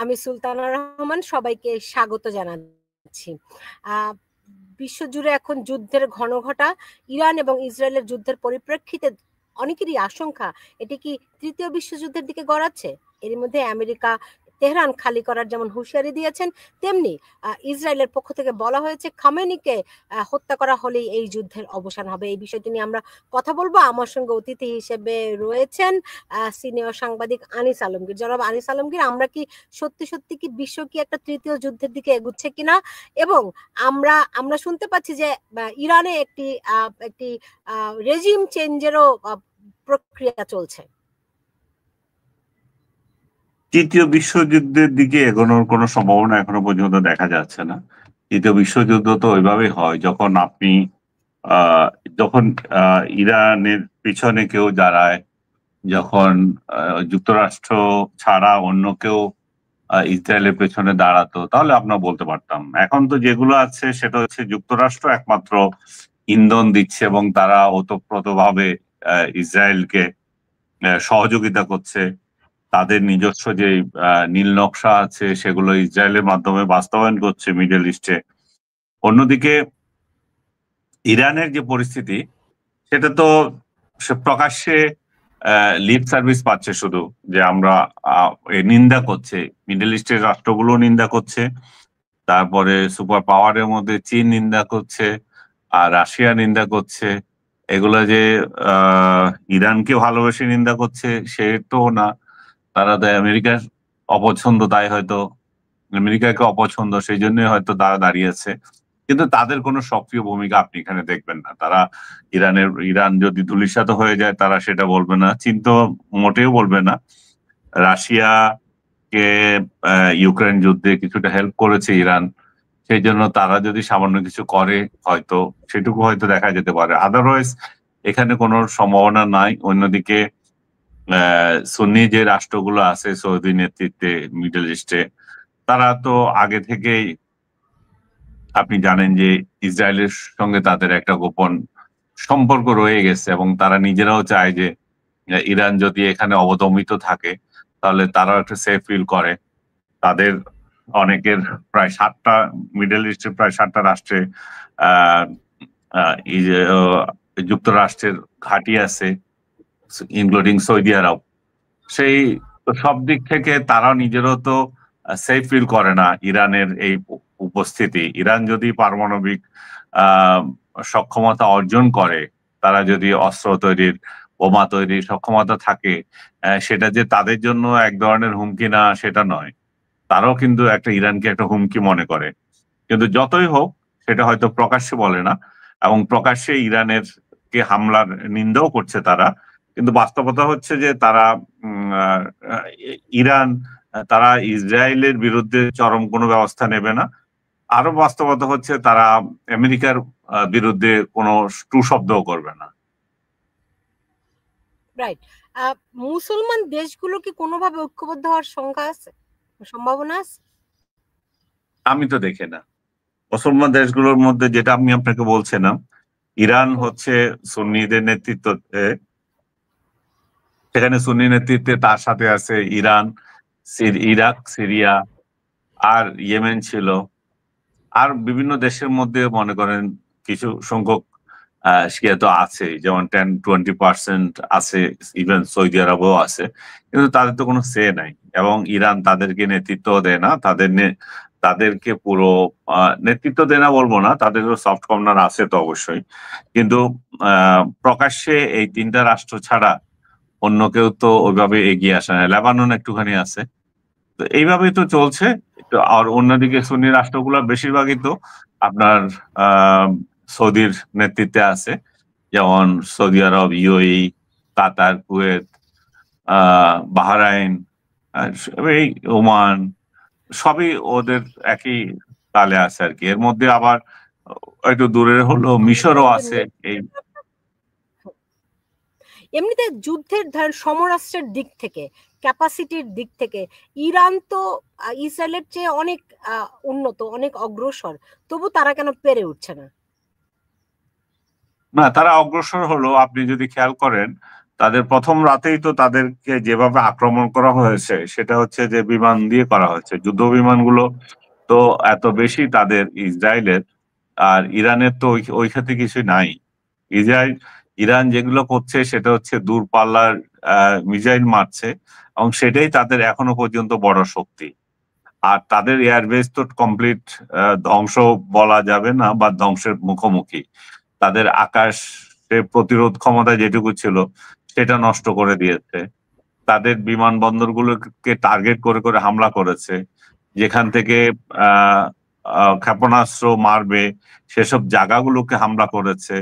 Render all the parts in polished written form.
আমি সুলতানা রহমান, সবাইকে স্বাগত জানাচ্ছি। বিশ্বজুড়ে এখন যুদ্ধের ঘনঘটা, ইরান এবং ইসরায়েলের যুদ্ধের পরিপ্রেক্ষিতে অনেকেরই আশঙ্কা এটি কি তৃতীয় বিশ্বযুদ্ধের দিকে গড়াচ্ছে। এর মধ্যে আমেরিকা তেহরান খালি করার যেমন হুঁশিয়ারি দিয়েছেন, তেমনি ইসরায়েলের পক্ষ থেকে বলা হয়েছে খামেনিকে হত্যা করা হলেই এই যুদ্ধের অবসান হবে। এই বিষয়টি নিয়ে আমরা কথা বলবো। আমার সঙ্গে অতিথি হিসেবে রয়েছেন সিনিয়র সাংবাদিক আনিস আলমগীর। জনাব আনিস আলমগীর, আমরা কি সত্যি সত্যি কি বিশ্ব কি একটা তৃতীয় যুদ্ধের দিকে এগুচ্ছে কিনা, এবং আমরা শুনতে পাচ্ছি যে ইরানে একটি রেজিম চেঞ্জেরও প্রক্রিয়া চলছে। তৃতীয় বিশ্বযুদ্ধের দিকে এগোনোর কোনো সম্ভাবনা এখনো পর্যন্ত দেখা যাচ্ছে না। তৃতীয় বিশ্বযুদ্ধ তো ওইভাবেই হয় যখন আপনি যখন ইরানের পিছনে কেউ দাঁড়ায়, যখন যুক্তরাষ্ট্র ছাড়া অন্য কেউ ইসরায়েলের পেছনে দাঁড়াতো, তাহলে আপনার বলতে পারতাম। এখন তো যেগুলো আছে সেটা হচ্ছে যুক্তরাষ্ট্র একমাত্র ইন্ধন দিচ্ছে এবং তারা ওতপ্রোতভাবে ইসরায়েলকে সহযোগিতা করছে। তাদের নিজস্ব যে নীল নকশা আছে সেগুলো ইসরায়েলের মাধ্যমে বাস্তবায়ন করছে মিডল ইস্টে। অন্যদিকে ইরানের যে পরিস্থিতি, সেটা তো সে প্রকাশ্যে লিপ সার্ভিস পাচ্ছে, শুধু যে আমরা নিন্দা করছে, মিডল ইস্টের রাষ্ট্রগুলো নিন্দা করছে, তারপরে সুপার পাওয়ারের মধ্যে চীন নিন্দা করছে আর রাশিয়া নিন্দা করছে। এগুলো যে ইরানকে ভালোবেসে নিন্দা করছে সে তো না, তারা তো আমেরিকার অপছন্দ, তাই হয়তো আমেরিকাকে অপছন্দ, সেই জন্যই হয়তো তারা দাঁড়িয়েছে। কিন্তু তাদের কোনো সক্রিয় ভূমিকা আপনি এখানে দেখবেন না। তারা ইরান যদি ধূলিসাৎ হয়ে যায় তারা সেটা বলবে না, চীন তো মোটেও বলবে না। রাশিয়াকে ইউক্রেন যুদ্ধে কিছুটা হেল্প করেছে ইরান, সেই জন্য তারা যদি সামান্য কিছু করে হয়তো সেটুকু হয়তো দেখা যেতে পারে, আদারওয়াইজ এখানে কোনো সম্ভাবনা নাই। অন্যদিকে সুন্নি যে রাষ্ট্রগুলো আছে সৌদি নেতৃত্বে মিডল ইস্টে, তারা তো আগে থেকেই আপনি জানেন যে ইসরায়েলের সঙ্গে তাদের একটা গোপন সম্পর্ক রয়ে গেছে এবং তারা নিজেরাও চায় যে ইরান যদি এখানে অবদমিত থাকে তাহলে তারাও একটা সেফ ফিল করে। তাদের অনেকের প্রায় 7টা মিডল ইস্টের প্রায় 7টা রাষ্ট্রে যুক্তরাষ্ট্রের ঘাঁটি আছে, ইনক্লুডিং সৌদি আরব। সেই সব দিক থেকে তারাও নিজেরও তো সেফ ফিল করে না ইরানের এই উপস্থিতি। ইরান যদি পারমাণবিক সক্ষমতা অর্জন করে, তারা যদি অস্ত্র তৈরির, বোমা তৈরির সক্ষমতা থাকে, সেটা যে তাদের জন্য এক ধরনের হুমকি না সেটা নয়, তারাও কিন্তু ইরানকে একটা হুমকি মনে করে। কিন্তু যতই হোক সেটা হয়তো প্রকাশ্যে বলে না এবং প্রকাশ্যে ইরানের কে হামলার নিন্দাও করছে তারা, কিন্তু বাস্তবতা হচ্ছে যে তারা ইরান তারা ইসরায়েলের বিরুদ্ধে চরম কোনো ব্যবস্থা নেবে না। আরো বাস্তবতা হচ্ছে তারা আমেরিকার বিরুদ্ধে কোনো টু শব্দও করবে না। রাইট। মুসলমান দেশগুলো কি কোনোভাবে ঐক্যবদ্ধ হওয়ার সম্ভাবনা আছে? আমি তো দেখি না। মুসলমান দেশগুলোর মধ্যে যেটা আমি আপনাকে বলছিলাম, ইরান হচ্ছে সুন্নিদের নেতৃত্বে, সেখানে সুন্নি নেতৃত্বে তার সাথে আছে ইরান, ইরাক, সিরিয়া আর ইয়েমেন ছিল, আর বিভিন্ন দেশের মধ্যে মনে করেন কিছু সংখ্যক শিয়া তো আছে, যেমন 10-20% আছে, ইভেন সৌদি আরবও আছে, কিন্তু তাদের তো কোনো সে নাই এবং ইরান তাদেরকে নেতৃত্ব দেয় না। তাদেরকে পুরো নেতৃত্ব দেয় না বলবো না, তাদেরও সফট কর্নার আছে তো অবশ্যই, কিন্তু প্রকাশ্যে এই 3টা রাষ্ট্র ছাড়া অন্য কেউ তো ওইভাবে এগিয়ে আসে না। লেবানন একটুখানি আছে, তো এইভাবেই তো চলছে। আর অন্যদিকে সুন্নি রাষ্ট্রগুলো বেশিরভাগই তো আপনার সৌদির নেতৃত্বে আছে, যেমন সৌদি আরব, ইউএই, কাতার, কুয়েত, বাহরাইন, এই ওমান, সবই ওদের একই তালে আছে আর কি। এর মধ্যে আবার একটু দূরে হলো মিশরও আছে। এই এমনিতে যুদ্ধের সমরাস্ত্রের দিক থেকে, ক্যাপাসিটির দিক থেকে ইরান তো ইসরায়েলের চেয়ে অনেক উন্নত, অনেক অগ্রসর, তবু তারা কেন পেরে উঠছে না? না, তারা অগ্রসর হলো। আপনি যদি খেয়াল করেন তাদের প্রথম রাতেই তো তাদেরকে যেভাবে আক্রমণ করা হয়েছে সেটা হচ্ছে যে বিমান দিয়ে করা হয়েছে, যুদ্ধ বিমানগুলো তো এত বেশি তাদের ইসরায়েলের, আর ইরানের তো ওই ক্ষেত্রে কিছু নাই। ইসরায়েল ইরান যেগুলো করছে সেটা হচ্ছে দূরপাল্লার মিসাইল মারছে, এবং সেটাই তাদের এখনো পর্যন্ত বড় শক্তি। আর তাদের এয়ারবেস তো কমপ্লিট ধ্বংস বলা যাবে না, বা ধ্বংসের মুখোমুখি। তাদের আকাশে প্রতিরোধ ক্ষমতা যেটুকু ছিল সেটা নষ্ট করে দিয়েছে। তাদের বিমানবন্দরগুলোকে টার্গেট করে করে হামলা করেছে, যেখান থেকে আহ ক্ষেপণাস্ত্র মারবে সেসব জায়গাগুলোকে হামলা করেছে।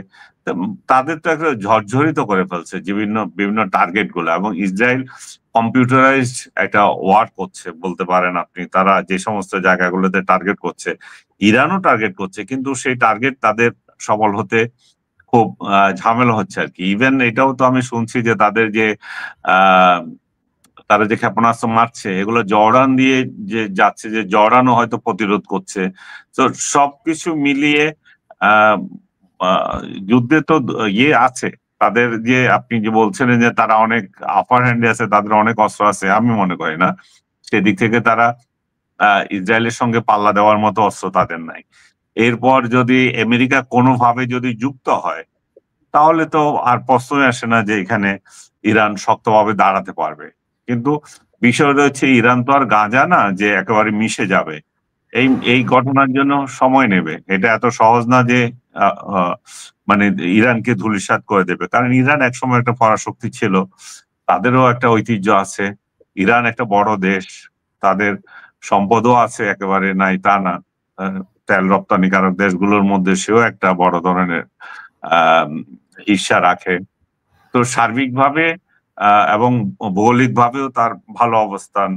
তাদের তো একটা ঝরঝরিত করে ফেলছে বিভিন্ন বিভিন্ন টার্গেট গুলো, এবং ইসরায়েল কম্পিউটারাইজড একটা ওয়ার করছে বলতে পারেন আপনি। তারা যে সমস্ত জায়গাগুলোতে টার্গেট করছে, ইরানও টার্গেট করছে, কিন্তু সেই টার্গেট তাদের সফল হতে খুব ঝামেলা হচ্ছে আর কি। ইভেন এটাও তো আমি শুনছি যে তাদের যে আহ তারা যে ক্ষেপণাস্ত্র মারছে এগুলো জর্ডান দিয়ে যে যাচ্ছে, যে জর্ডানও হয়তো প্রতিরোধ করছে। তো সবকিছু মিলিয়ে আহ আহ, যুদ্ধে তো ইয়ে আছে। তাদের যে আপনি যে বলছিলেন যে তারা অনেক আপার হ্যান্ডে আছে, তাদের অনেক অস্ত্র আছে, আমি মনে করি না। সেদিক থেকে তারা ইসরায়েলের সঙ্গে পাল্লা দেওয়ার মতো অস্ত্র তাদের নাই। এরপর যদি আমেরিকা কোনোভাবে যদি যুক্ত হয়, তাহলে তো আর প্রশ্নই আসে না যে এখানে ইরান শক্তভাবে দাঁড়াতে পারবে। কিন্তু বিষয়টা হচ্ছে ইরান তো আর গাঁজা না যে একেবারে মিশে যাবে। এই এই ঘটনার জন্য সময় নেবে। এটা এত সহজ না যে আহ, আহ, মানে ইরানকে ধূলিসাৎ করে দেবে। কারণ ইরান একসময় একটা পরাশক্তি ছিল, তাদেরও একটা ঐতিহ্য আছে। ইরান একটা বড় দেশ, তাদের সম্পদও আছে, একেবারে নাই তা না। আহ, তেল রপ্তানিকারক দেশগুলোর মধ্যে সেও একটা বড় ধরনের আহ ঈর্ষা রাখে। তো সার্বিকভাবে এবং ভৌগোলিকভাবেও তার ভালো অবস্থান,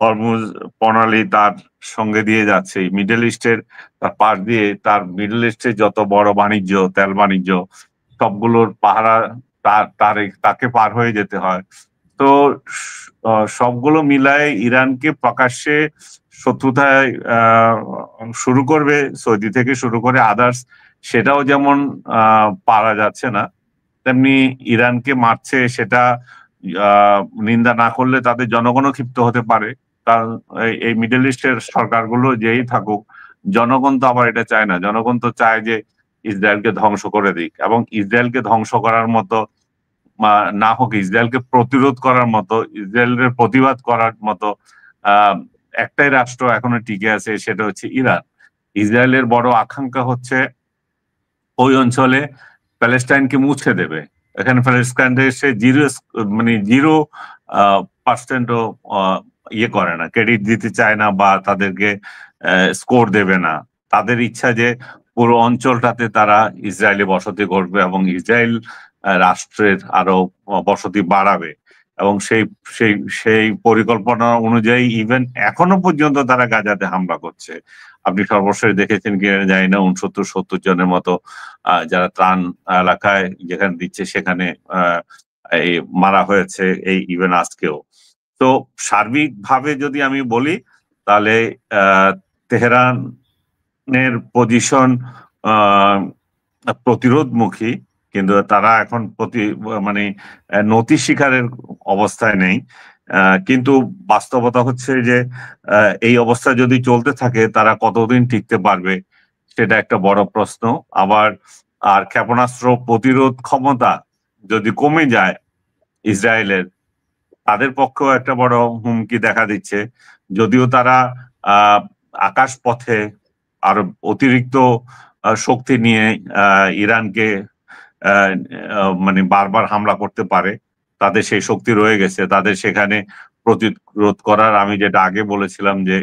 হরমুজ প্রণালী তার সঙ্গে দিয়ে যাচ্ছে। মিডল ইস্টের তার পাশ দিয়ে, তার মিডল ইস্টের যত বড় বাণিজ্য, তেল বাণিজ্য, সবগুলোর পাহারা তাকে পার হয়ে যেতে হয়। তো সবগুলো মিলায় ইরানকে প্রকাশ্যে শত্রুতায় শুরু করবে সৌদি থেকে শুরু করে আদার্স, সেটাও যেমন পারা যাচ্ছে না, তেমনি ইরানকে মারছে সেটা নিন্দা না করলে তাদের জনগণও ক্ষিপ্ত হতে পারে। কারণ এই মিডল ইস্টের সরকারগুলো যেই থাকুক, জনগণ তো আবার এটা চায় না। জনগণ তো চায় যে ইসরায়েলকে ধ্বংস করে দিক, এবং ইসরায়েলকে ধ্বংস করার মতো না হোক, ইসরায়েলকে প্রতিরোধ করার মতো, ইসরায়েলের প্রতিবাদ করার মতো আহ একটাই রাষ্ট্র এখনো টিকে আছে, সেটা হচ্ছে ইরান। ইসরায়েলের বড় আকাঙ্ক্ষা হচ্ছে ওই অঞ্চলে প্যালেস্টাইনকে মুছে দেবে। এখানে প্যালেস্টাইনদের সে মানে 0% ইয়ে করে না, ক্রেডিট দিতে চায় না, বা তাদেরকে স্কোর দেবে না। তাদের ইচ্ছা যে পুরো অঞ্চলটাতে তারা ইসরায়েলি বসতি করবে, এবং ইসরায়েল রাষ্ট্রের আরো বসতি বাড়াবে। এবং সেই সেই সেই পরিকল্পনা অনুযায়ী ইভেন এখনো পর্যন্ত তারা গাজাতে হামলা করছে। আপনি সর্বশেষ দেখেছেন কি জানি না, 69-70 জনের মতো যারা ত্রাণ এলাকায় যেখানে দিচ্ছে সেখানে এই মারা হয়েছে, এই ইভেন আজকেও। তো সার্বিকভাবে যদি আমি বলি, তাহলে তেহরানের পজিশন প্রতিরোধমুখী, কিন্তু তারা এখন মানে নতি স্বীকারের অবস্থায় নেই। কিন্তু বাস্তবতা হচ্ছে যে এই অবস্থা যদি চলতে থাকে তারা কতদিন টিকতে পারবে সেটা একটা বড় প্রশ্ন। আবার আর ক্ষেপণাস্ত্র প্রতিরোধ ক্ষমতা যদি কমে যায় ইসরায়েলের, তাদের পক্ষেও একটা বড় হুমকি দেখা দিচ্ছে। যদিও তারা আকাশ পথে আরো অতিরিক্ত শক্তি নিয়ে ইরানকে মানে বারবার হামলা করতে পারে, তাদের সেই শক্তি রয়ে গেছে। তাদের সেখানে প্রতিরোধ করার, আমি যেটা আগে বলেছিলাম যে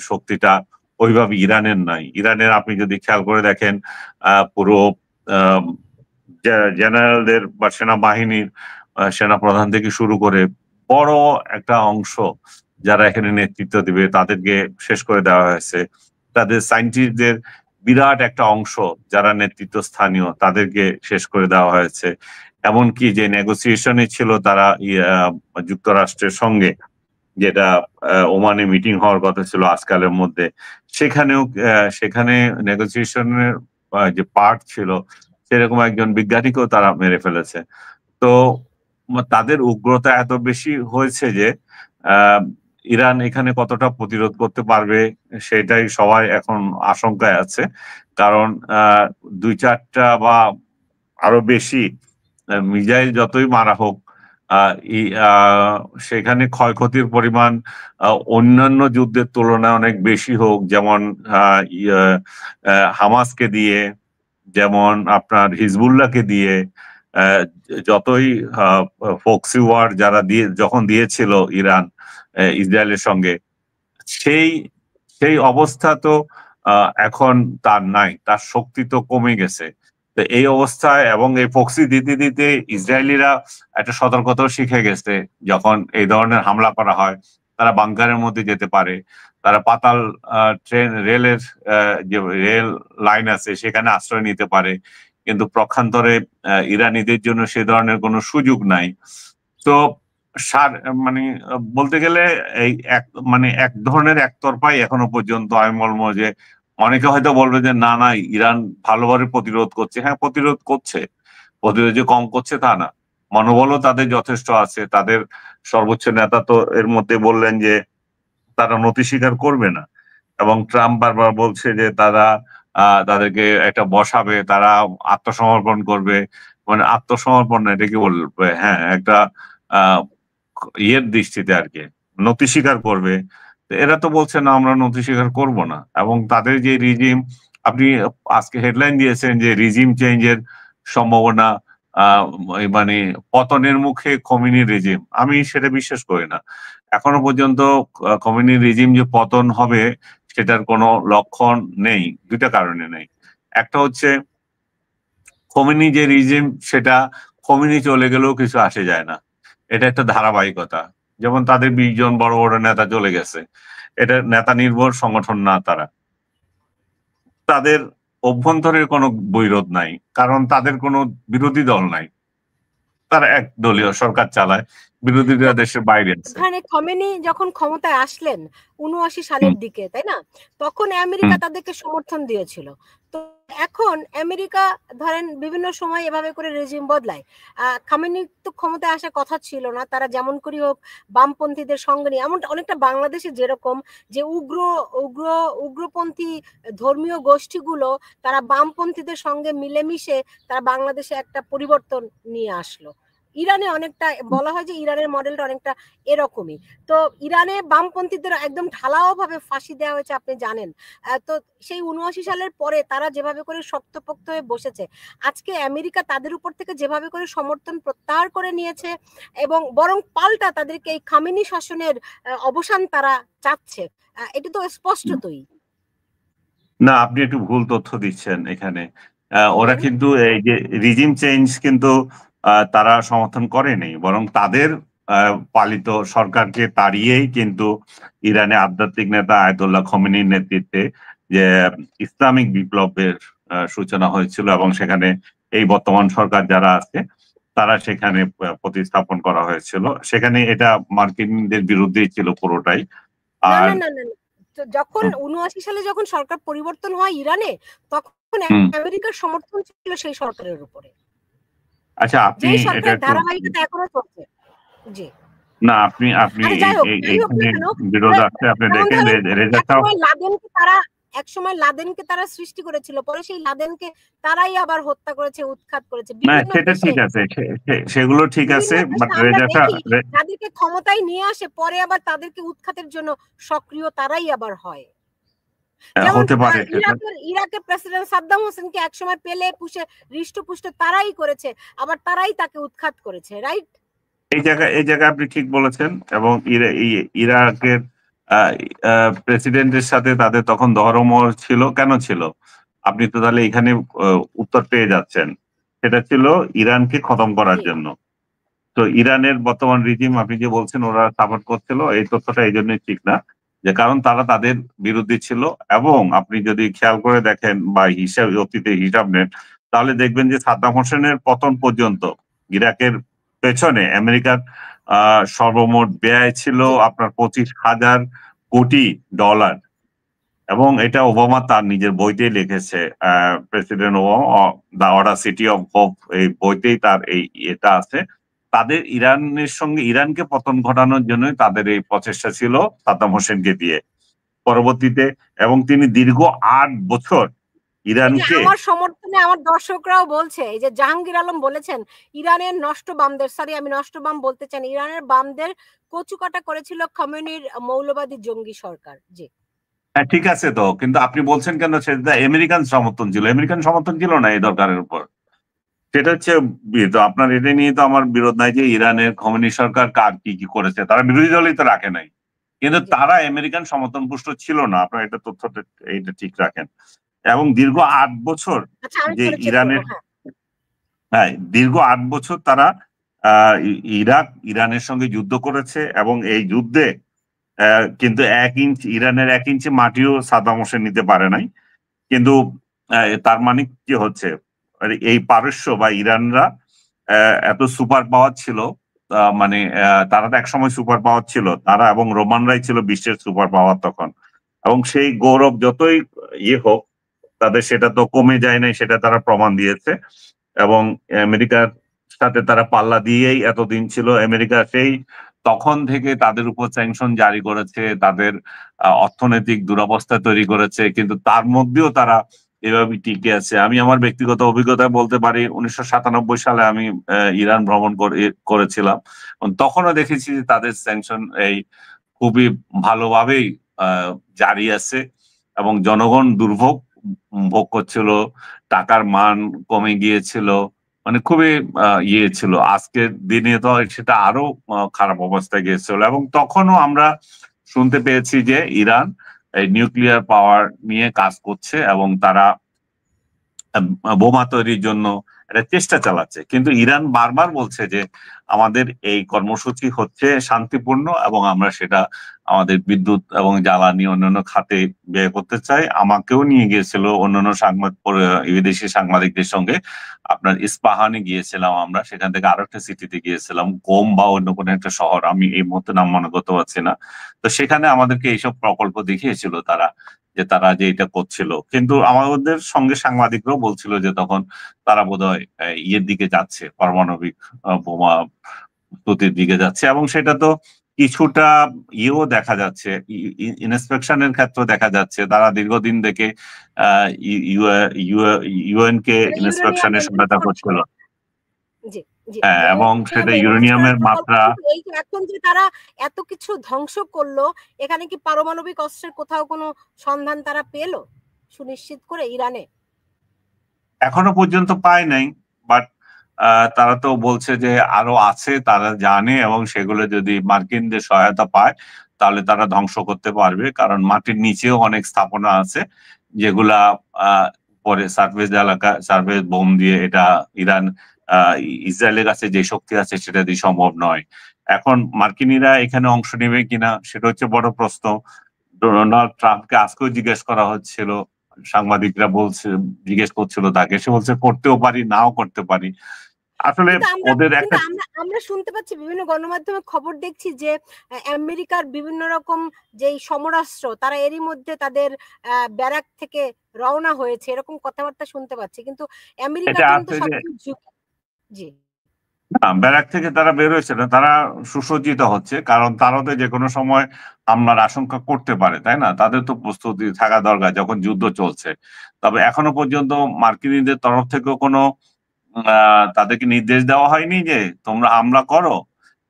শক্তিটা ওইভাবে ইরানের নাই। ইরানের আপনি যদি খেয়াল করে দেখেন, পুরো জেনারেলদের বা সেনাবাহিনীর সেনাপ্রধান থেকে শুরু করে বড় একটা অংশ যারা এখানে নেতৃত্ব দিবে তাদেরকে শেষ করে দেওয়া হয়েছে। তাদের সায়েন্টিস্টদের বিরাট একটা অংশ যারা নেতৃত্ব স্থানীয় তাদেরকে শেষ করে দেওয়া হয়েছে। এমনকি যে নেগোসিয়েশনে ছিল তারা যুক্তরাষ্ট্রের সঙ্গে, যেটা ওমানে মিটিং হওয়ার কথা ছিল আজকালের মধ্যে, সেখানে নেগোসিয়েশনের যে পার্ট ছিল সেরকম একজন বিজ্ঞানীকেও তারা মেরে ফেলেছে। তো তাদের উগ্রতা এত বেশি হয়েছে যে আহ, ইরান এখানে কতটা প্রতিরোধ করতে পারবে সেটাই সবাই এখন আশঙ্কায় আছে। কারণ দুই চারটা বা আরো বেশি মিসাইল যতই মারা হোক সেখানে ক্ষয়ক্ষতির পরিমাণ অন্যান্য যুদ্ধের তুলনায় অনেক বেশি হোক, যেমন হামাসকে দিয়ে, যেমন আপনার হিজবুল্লাহকে দিয়ে, আহ, যতই ফক্সি ওয়ার যারা যখন দিয়েছিল ইরান ইসরায়েলের সঙ্গে, সেই সেই অবস্থা তো এখন তার নাই, তার শক্তি তো কমে গেছে। তো এই অবস্থায় এবং এই ফক্সি দিতে দিতে ইসরায়েলিরা একটা সতর্কতাও শিখে গেছে। যখন এই ধরনের হামলা করা হয় তারা বাংকারের মধ্যে যেতে পারে, তারা পাতাল ট্রেন রেলের যে রেল লাইন আছে সেখানে আশ্রয় নিতে পারে, কিন্তু পক্ষান্তরে ইরানিদের জন্য সে ধরনের কোনো সুযোগ নাই। তো সার মানে বলতে গেলে এই এক ধরনের একতরফাই এখনো পর্যন্ত আমি বলবো যে অনেকে হয়তো বলবে যে না না ইরান ভালোভাবে প্রতিরোধ করছে। হ্যাঁ, প্রতিরোধ করছে, প্রতিরোধ যে কম করছে তা না, মনোবলও তাদের যথেষ্ট আছে। তাদের সর্বোচ্চ নেতা তো এর মধ্যে বললেন যে তারা নতি স্বীকার করবে না, এবং ট্রাম্প বারবার বলছে যে তারা তাদেরকে একটা বসাবে, তারা আত্মসমর্পণ করবে। মানে আত্মসমর্পণ না, এটা কি বলবে, হ্যাঁ একটা আহ ইয়ের দৃষ্টিতে আর কি নতি স্বীকার করবে। তো এরা তো বলছে না আমরা নতি স্বীকার করব না, এবং তাদের যে রিজিম, আপনি আজকে হেডলাইন দিয়েছেন যে রিজিম চেঞ্জের সম্ভাবনা, আহ মানে পতনের মুখে খোমেনি রিজিম, আমি সেটা বিশ্বাস করি না। এখনো পর্যন্ত খোমেনি রিজিম যে পতন হবে সেটার কোনো লক্ষণ নেই, দুইটা কারণে নেই। একটা হচ্ছে খোমেনি যে রিজিম সেটা খোমেনি চলে গেলেও কিছু আসে যায় না, এটা একটা ধারাবাহিকতা। যেমন তাদের 20 জন বড় বড় নেতা চলে গেছে, এটা নেতা নির্ভর সংগঠন না, তারা তাদের অভ্যন্তরের কোনো বৈরোধ নাই, কারণ তাদের কোনো বিরোধী দল নাই, তারা এক দলীয় সরকার চালায়, তো বিরোধীরা দেশের বাইরে আছে। ধরেন খমেনি যখন ক্ষমতায় আসলেন 79 হুম, সালের দিকে, তাই না? তখন হুম। আমেরিকা তাদেরকে সমর্থন দিয়েছিল। তো এখন আমেরিকা ধরেন বিভিন্ন সময় এভাবে করে রেজিম বদলায়। খামেনি তো ক্ষমতায় আসার কথা ছিল না, তারা যেমন করি হোক বামপন্থীদের সঙ্গে নিয়ে, এমন অনেকটা বাংলাদেশে যেরকম যে উগ্র উগ্র উগ্রপন্থী ধর্মীয় গোষ্ঠীগুলো তারা বামপন্থীদের সঙ্গে মিলেমিশে তারা বাংলাদেশে একটা পরিবর্তন নিয়ে আসলো। ইরানে অনেকটা বলা হয় যে ইরানের মডেলটা অনেকটা এরকমই। তো ইরানে বামপন্থীদের একদম ঢালাও ভাবে ফাঁসি দেওয়া হয়েছে, আপনি জানেন। তো সেই 79 সালের পরে তারা যেভাবে করে শক্তপোক্ত হয়ে বসেছে, আজকে আমেরিকা তাদের উপর থেকে যেভাবে করে সমর্থন প্রত্যাহার করে নিয়েছে এবং বরং পাল্টা তাদেরকে এই খামেনি শাসনের অবসান তারা চাচ্ছে, এটা তো স্পষ্টতই। না, আপনি একটু ভুল তথ্য দিচ্ছেন এখানে। ওরা বলেন। কিন্তু এই যে রিজিম চেঞ্জ কিন্তু তারা সমর্থন করেনি, বরং তাদের পালিত সরকারকে তাড়িয়েই কিন্তু ইরানে আধ্যাত্মিক নেতা আয়াতুল্লাহ খমেনির নেতৃত্বে যে ইসলামিক বিপ্লবের সূচনা হয়েছিল, এবং সেখানে এই বর্তমান সরকার যারা আছে তারা সেখানে প্রতিস্থাপন করা হয়েছিল। সেখানে এটা মার্কিনদের বিরুদ্ধেই ছিল পুরোটাই। না আর না না না না। তো যখন 79 সালে যখন সরকার পরিবর্তন হয় ইরানে, তখন হুম, আমেরিকার সমর্থন ছিল সেই সরকারের উপরে, আচ্ছা, আপনি যেই এটা সরকারের একটু, ধারাবাহিকতা এখনো চলছে। জি। না আপনি আপনি আচ্ছা, যাই হোক যাই হোক না এইখানে কেন, বিরোধ আছে, আপনি যেমন দেখেন ধরেন রেজাল্টটাও। একসময় লাদেনকে তারা একসময় লাদেনকে তারা সৃষ্টি করেছিল, পরে সেই লাদেনকে তারাই আবার হত্যা করেছে, উৎখাত করেছে না বিভিন্ন সেটা দেশে। ঠিক আছে, সেগুলো ঠিক আছে, বিভিন্ন বাট দেশে আমরা রেজাল্টটা দেখি যাদেরকে ক্ষমতায় নিয়ে আসে পরে আবার তাদেরকে উৎখাতের জন্য সক্রিয় তারাই আবার হয়। যেমন হতে পারে সেটা। ইরাকের প্রেসিডেন্ট সাদ্দাম হোসেনকে একসময় পেলে পুষে হৃষ্টপুষ্ট তারাই করেছে, আবার তারাই তাকে উৎখাত করেছে, রাইট? এই জায়গায় আপনি ঠিক বলেছেন, এবং ইরাকের প্রেসিডেন্টের সাথে তাদের তখন ধর্মমহল ছিল, কেন ছিল? আপনি তো তাহলে এখানে উত্তর পেয়ে যাচ্ছেন। সেটা ছিল ইরানকে খতম করার জি। জন্য। তো ইরানের বর্তমান রিজিম আপনি যে বলছেন ওরা সাপোর্ট করছিল, এই তথ্যটা এই জন্যই ঠিক না, যে কারণ তারা তাদের বিরুদ্ধে ছিল। এবং আপনি যদি খেয়াল করে দেখেন বা অতীতে হিসাব নেন, তাহলে দেখবেন যে সাদ্দাম হোসেনের পতন পর্যন্ত ইরাকের পেছনে আমেরিকার সর্বমোট ব্যয় ছিল জি। আপনার 25,000 কোটি ডলার। এবং এটা ওবামা তার নিজের বইতেই লিখেছে, president Obama, the Audacity of hope, এই বইতেই তার এই এটা আছে। তাদের ইরানের সঙ্গে ইরানকে পতন ঘটানোর জন্যই তাদের এই প্রচেষ্টা ছিল সাদ্দাম হোসেনকে দিয়ে পরবর্তীতে, এবং তিনি দীর্ঘ 8 বছর ইরানকে। আমার সমর্থনে আমার দর্শকরাও বলছে, এই যে জাহাঙ্গীর আলম বলেছেন ইরানের নষ্ট বামদের, সরি আমি নষ্ট বাম বলতে চান, ইরানের বামদের কচুকাটা করেছিল খমেনির মৌলবাদী জঙ্গি সরকার। জি হ্যাঁ ঠিক আছে, তো কিন্তু আপনি বলছেন কেন সেটা আমেরিকান সমর্থন ছিল? আমেরিকান সমর্থন ছিল না এই দরকারের উপর। সেটা হচ্ছে তো আপনার এটা নিয়ে তো আমার বিরোধ নাই যে ইরানের খমেনি সরকার কার কি কি করেছে, তারা বিরোধী দলই তো রাখে নাই, কিন্তু তারা আমেরিকান সমর্থন পুষ্ট ছিল না। আপনার এটা তথ্যটা এইটা ঠিক রাখেন। এবং দীর্ঘ 8 বছর যে ইরানের, হ্যাঁ দীর্ঘ 8 বছর তারা ইরানের সঙ্গে যুদ্ধ করেছে, এবং এই যুদ্ধে কিন্তু 1 ইঞ্চ ইরানের 1 ইঞ্চি মাটিও সাদ্দাম হোসেন নিতে পারে নাই। কিন্তু তার মানে কি হচ্ছে, এই পারস্য বা ইরানরা এত সুপার পাওয়ার ছিল, মানে তারা তো একসময় সুপার পাওয়ার ছিল, তারা এবং রোমানরাই ছিল বিশ্বের সুপার পাওয়ার তখন। এবং সেই গৌরব যতই হোক, তাদের সেটা তো কমে যায় নাই, সেটা তারা প্রমাণ দিয়েছে। এবং আমেরিকার সাথে তারা পাল্লা দিয়েই এতদিন ছিল। আমেরিকা সেই তখন থেকে তাদের উপর স্যাংশন জারি করেছে, তাদের অর্থনৈতিক দুরবস্থা তৈরি করেছে, কিন্তু তার মধ্যেও তারা এভাবে টিকে আছে। আমি আমার ব্যক্তিগত অভিজ্ঞতায় বলতে পারি, 1997 সালে আমি ইরান ভ্রমণ করেছিলাম, তখনও দেখেছি যে তাদের স্যাংশন এই খুবই ভালোভাবেই জারি আছে, এবং জনগণ দুর্ভোগ ভোগ করছিল, টাকার মান কমে গিয়েছিল, মানে খুবই ছিল। আজকের দিনে তো সেটা আরো খারাপ অবস্থায় গিয়েছিল। এবং তখনও আমরা শুনতে পেয়েছি যে ইরান এই নিউক্লিয়ার পাওয়ার নিয়ে কাজ করছে, এবং তারা বোমা তৈরির জন্য একটা চেষ্টা চালাচ্ছে। কিন্তু ইরান বারবার বলছে যে আমাদের এই কর্মসূচি হচ্ছে শান্তিপূর্ণ, এবং আমরা সেটা আমাদের বিদ্যুৎ এবং জ্বালানি অন্যান্য খাতে ব্যয় করতে চাই। আমাকেও নিয়ে গিয়েছিল অন্যান্য বিদেশি সাংবাদিকদের সঙ্গে, আপনার ইস্পাহানে গিয়েছিলাম আমরা, সেখান থেকে আরো একটা সিটিতে গিয়েছিলাম, কোম বা অন্য কোনো একটা শহর, আমি এই মুহূর্তে নাম মনে করতে পারছি না। তো সেখানে আমাদেরকে এইসব প্রকল্প দেখিয়েছিল তারা, যে তারা যে এটা করছিল। কিন্তু আমাদের সঙ্গে সাংবাদিকরাও বলছিল যে তখন তারা বোধহয় ইয়ের দিকে যাচ্ছে, পারমাণবিক বোমা প্রস্তুতির দিকে যাচ্ছে। এবং সেটা তো কিছুটা দেখা যাচ্ছে, ইন্সপেকশনের ক্ষেত্রে দেখা যাচ্ছে, তারা দীর্ঘদিন থেকে ইউএন কে ইন্সপেকশনের সহায়তা করছিল। হ্যাঁ, এবং সেটা ইউরেনিয়ামের মাত্রা। এখন যে তারা এত কিছু ধ্বংস করলো, এখানে কি পারমাণবিক অস্ত্রের কোথাও কোনো সন্ধান তারা পেলো সুনিশ্চিত করে ইরানে? এখনো পর্যন্ত পায় নাই, বাট তারা তো বলছে যে আরো আছে, তারা জানে, এবং সেগুলো যদি মার্কিনদের সহায়তা পায় তাহলে তারা ধ্বংস করতে পারবে। কারণ মাটির নিচেও অনেক স্থাপনা আছে যেগুলা পরে সার্ফেস বোম দিয়ে এটা ইরান ইসরায়েলের কাছে যে শক্তি আছে সেটা দিয়ে সম্ভব নয়। এখন মার্কিনীরা এখানে অংশ নেবে কিনা সেটা হচ্ছে বড় প্রশ্ন। ডোনাল্ড ট্রাম্পকে আজকেও জিজ্ঞেস করা হচ্ছিল, সাংবাদিকরা জিজ্ঞেস করছিল তাকে, সে বলছে করতেও পারি, নাও করতে পারি। আসলে ওদের একটা, আমরা শুনতে পাচ্ছি, বিভিন্ন গণমাধ্যমে খবর দেখছি যে আমেরিকার বিভিন্ন রকম যেই সমরাস্ত্র তারা এরই মধ্যে তাদের ব্যারাক থেকে রওনা হয়েছে, এরকম কথাবার্তা শুনতে পাচ্ছি। কিন্তু আমেরিকা কিন্তু সবকিছু, জি না, ব্যারাক থেকে তারা বের হয়েছে না, তারা সুসজ্জিত হচ্ছে, কারণ তারা তো যে কোনো সময় হামলার আশঙ্কা করতে পারে, তাই না? তাদের তো প্রস্তুতি থাকা দরকার যখন যুদ্ধ চলছে। তবে এখনো পর্যন্ত মার্কিনীদের তরফ থেকেও কোনো তাদেরকে নির্দেশ দেওয়া হয়নি যে তোমরা হামলা করো,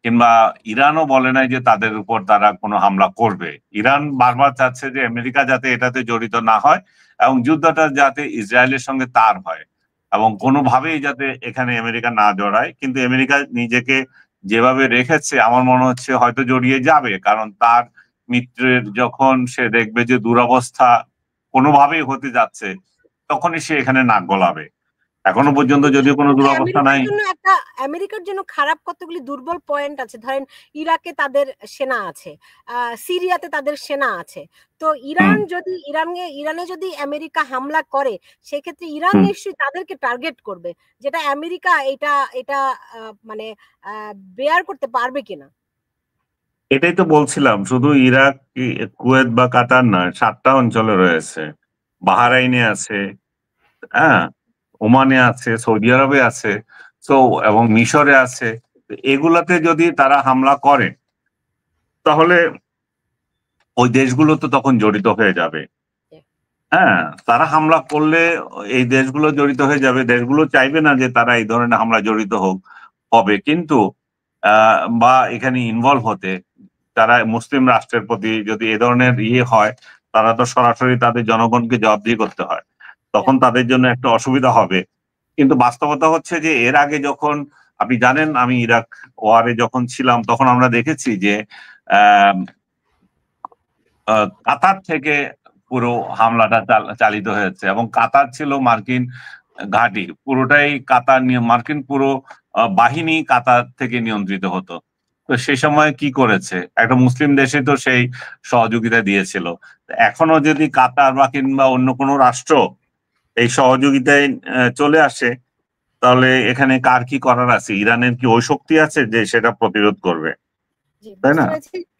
কিংবা ইরানও বলে নাই যে তাদের উপর তারা কোনো হামলা করবে। ইরান বারবার চাচ্ছে যে আমেরিকা যাতে এটাতে জড়িত না হয়, এবং যুদ্ধটা যাতে ইসরায়েলের সঙ্গে তার হয়, এবং কোনোভাবেই যাতে এখানে আমেরিকা না জড়ায়। কিন্তু আমেরিকা নিজেকে যেভাবে রেখেছে আমার মনে হচ্ছে হয়তো জড়িয়ে যাবে, কারণ তার মিত্রের যখন সে দেখবে যে দুরবস্থা কোনোভাবেই হতে যাচ্ছে, তখনই সে এখানে নাক গলাবে। এখনো পর্যন্ত যদিও কোনো দুরবস্থা নাই। আমেরিকার জন্য খারাপ কতগুলি দুর্বল পয়েন্ট আছে। ধরেন ইরাকে তাদের সেনা আছে, সিরিয়াতে তাদের সেনা আছে। তো ইরানে যদি আমেরিকা হামলা করে, সেক্ষেত্রে ইরান নিশ্চয়ই তাদেরকে টার্গেট করবে, যেটা আমেরিকা এটা মানে বেয়ার করতে পারবে কিনা। এটাই তো বলছিলাম, শুধু ইরাক, কুয়েত বা কাতার নয়, 7টা অঞ্চলে রয়েছে। বাহরাইনে আছে, হ্যাঁ, ওমানে আছে, সৌদি আরবে আছে, তো এবং মিশরে আছে। এগুলাতে যদি তারা হামলা করে তাহলে ওই দেশগুলো তো তখন জড়িত হয়ে যাবে। হ্যাঁ, তারা হামলা করলে এই দেশগুলো জড়িত হয়ে যাবে। দেশগুলো চাইবে না যে তারা এই ধরনের হামলা জড়িত হবে, কিন্তু বা এখানে ইনভলভ হতে। তারা মুসলিম রাষ্ট্রের প্রতি যদি এ ধরনের হয়, তারা তো সরাসরি তাদের জনগণকে জবাবদিহি করতে হয়, তখন তাদের জন্য একটা অসুবিধা হবে। কিন্তু বাস্তবতা হচ্ছে যে এর আগে যখন আপনি জানেন, আমি ইরাক ওয়ারে যখন ছিলাম তখন আমরা দেখেছি যে কাতার থেকে পুরো হামলাটা চালিত হয়েছে, এবং কাতার ছিল মার্কিন ঘাঁটি, পুরোটাই কাতার মার্কিন পুরো বাহিনী কাতার থেকে নিয়ন্ত্রিত হতো। তো সেই সময় কি করেছে, একটা মুসলিম দেশে তো সেই সহযোগিতা দিয়েছিল। এখনো যদি কাতার বা কিংবা অন্য কোনো রাষ্ট্র এই সহযোগিতায় চলে আসে, তাহলে এখানে কার কি করার আছে? ইরানের কি ওই শক্তি আছে যে সেটা প্রতিরোধ করবে? তাই না?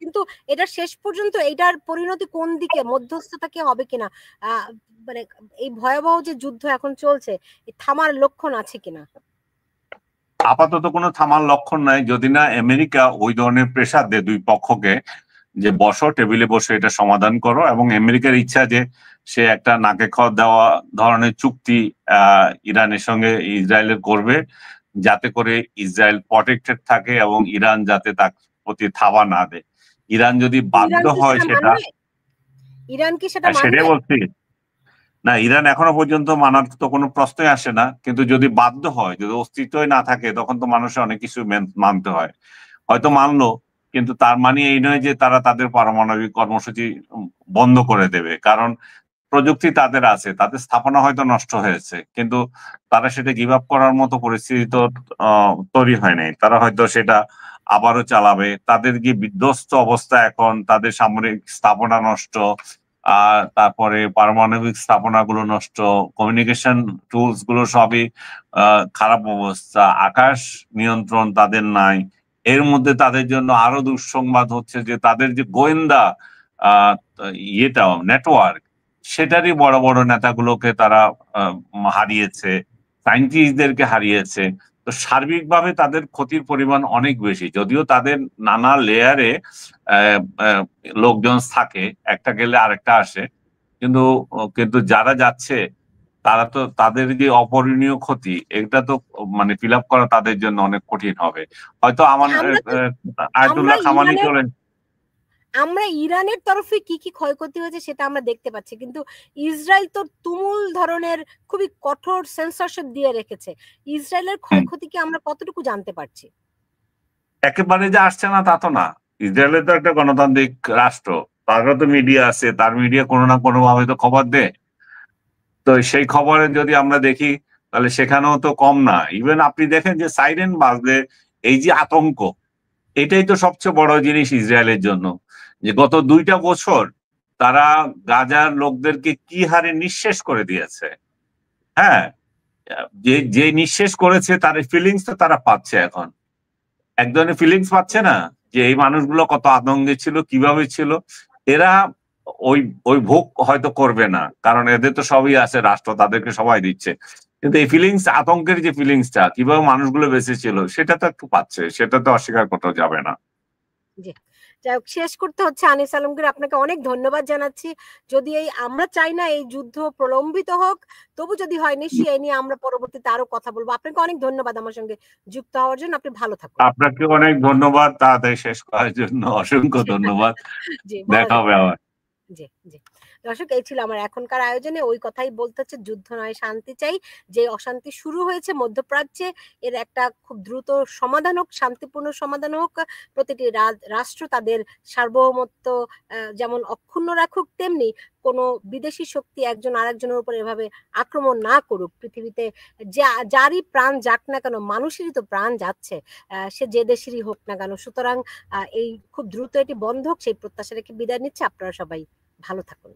কিন্তু এটা শেষ পর্যন্ত এটার পরিণতি কোন দিকে, মধ্যস্থতা কি হবে কিনা, মানে এই ভয়াবহ যে যুদ্ধ এখন চলছে, থামার লক্ষণ আছে কিনা? আপাতত কোনো থামার লক্ষণ নাই, যদি না আমেরিকা ওই ধরনের প্রেসার দেয় দুই পক্ষকে যে বসো, টেবিলে বসে এটা সমাধান করো। এবং আমেরিকার ইচ্ছা যে সে একটা নাকে খড় দেওয়া ধরনের চুক্তি ইরানের সঙ্গে ইসরায়েলের করবে, যাতে করে ইসরায়েল প্রটেক্টেড থাকে এবং ইরান যাতে তার প্রতি থাবা না দেয়। ইরান যদি বাধ্য হয় সেটা, ইরান কি সেটা সেটাই বলছি না, ইরান এখনো পর্যন্ত মানার তো কোনো প্রশ্নই আসে না। কিন্তু যদি বাধ্য হয়, যদি অস্তিত্বই না থাকে, তখন তো মানুষের অনেক কিছু মানতে হয়। হয়তো মানলো, কিন্তু তার মানে এই নয় যে তারা তাদের পারমাণবিক কর্মসূচি বন্ধ করে দেবে। কারণ প্রযুক্তি তাদের আছে, তাদের স্থাপনা হয়তো নষ্ট হয়েছে, কিন্তু তারা সেটা গিভ আপ করার মতো পরিস্থিতি তো তৈরি হয় নাই। তারা হয়তো সেটা আবারও চালাবে। তাদের কি বিধ্বস্ত অবস্থা এখন, তাদের সামরিক স্থাপনা নষ্ট, আর তারপরে পারমাণবিক স্থাপনাগুলো নষ্ট, কমিউনিকেশন টুলস গুলো সবই খারাপ অবস্থা, আকাশ নিয়ন্ত্রণ তাদের নাই। এর মধ্যে তাদের জন্য আরো দুঃসংবাদ হচ্ছে যে তাদের যে গোয়েন্দা নেটওয়ার্ক, সেটারই বড় বড় নেতাগুলোকে তারা হারিয়েছে, সায়েন্টিস্টদেরকে হারিয়েছে। তো সার্বিকভাবে তাদের ক্ষতির পরিমাণ অনেক বেশি। যদিও তাদের নানা লেয়ারে লোকজন থাকে, একটা গেলে আরেকটা আসে, কিন্তু কিন্তু যারা যাচ্ছে তারা তো, তাদের যে অপরিণীয় ক্ষতি, এটা তো মানে ফিল আপ করা তাদের জন্য অনেক কঠিন হবে। হয়তো আমার আয়াতুল্লাহ খামানি চলেন, আমরা ইরানের তরফে কি কি ক্ষয়ক্ষতি হয়েছে সেটা আমরা দেখতে পাচ্ছি, কিন্তু ইসরায়েল তো তুমুল ধরনের খুবই কঠোর সেন্সরশিপ দিয়ে রেখেছে। ইসরায়েলের ক্ষয়ক্ষতি কি আমরা কতটুকু জানতে পারছি? একেবারে যে আসছে না তা তো না। ইসরায়েলের তো একটা গণতান্ত্রিক রাষ্ট্র, তারও তো মিডিয়া আছে, তার মিডিয়া কোনো না কোনো ভাবে তো খবর দেয়। তো সেই খবরে যদি আমরা দেখি, তাহলে সেখানেও তো কম না। ইভেন আপনি দেখেন যে সাইরেন বাজলে এই যে আতঙ্ক, এটাই তো সবচেয়ে বড় জিনিস ইসরায়েলের জন্য, যে গত 2টা বছর তারা গাজার লোকদেরকে কি হারে নিঃশেষ করে দিয়েছে। হ্যাঁ, যে যে নিঃশেষ করেছে তার ফিলিংস তো তারা পাচ্ছে এখন। এক ধরনের ফিলিংস পাচ্ছে না যে এই মানুষগুলো কত আতঙ্কে ছিল, কিভাবে ছিল। এরা ওই ওই ভোগ হয়তো করবে না, কারণ এদের তো সবই আছে, রাষ্ট্র তাদেরকে সবাই দিচ্ছে। কিন্তু এই ফিলিংস, আতঙ্কের যে ফিলিংসটা, কিভাবে মানুষগুলো বেঁচে ছিল, সেটা তো একটু পাচ্ছে, সেটা তো অস্বীকার করতে যাবে না। জি, যাই হোক, শেষ করতে হচ্ছে আনিস আলমগীর, আপনাকে অনেক ধন্যবাদ জানাচ্ছি। যদি আমরা চাই না এই যুদ্ধ প্রলম্বিত হোক, তবু যদি হয় নিশ্চয়ই এই নিয়ে আমরা পরবর্তীতে আরো কথা বলবো। আপনাকে অনেক ধন্যবাদ আমার সঙ্গে যুক্ত হওয়ার জন্য। আপনি ভালো থাকুন। আপনাকে অনেক ধন্যবাদ তাড়াতাড়ি শেষ করার জন্য, অসংখ্য ধন্যবাদ। জি, দেখা হবে আবার। জি জি। দর্শক, এই ছিল আমার এখনকার আয়োজনে। ওই কথাই বলতে হচ্ছে, যুদ্ধ নয় শান্তি চাই। যে অশান্তি শুরু হয়েছে মধ্যপ্রাচ্যে, এর একটা খুব দ্রুত সমাধান হোক, শান্তিপূর্ণ সমাধান হোক। প্রতিটি রাষ্ট্র তাদের সার্বভৌমত্ব যেমন অক্ষুণ্ণ রাখুক, তেমনি কোনো বিদেশি শক্তি একজন আরেকজনের উপর এভাবে আক্রমণ না করুক। পৃথিবীতে যারই প্রাণ যাক না কেন, মানুষেরই তো প্রাণ যাচ্ছে, সে যে দেশেরই হোক না কেন। সুতরাং এই খুব দ্রুত এটি বন্ধ হোক, সেই প্রত্যাশা রেখে বিদায় নিচ্ছে। আপনারা সবাই ভালো থাকুন।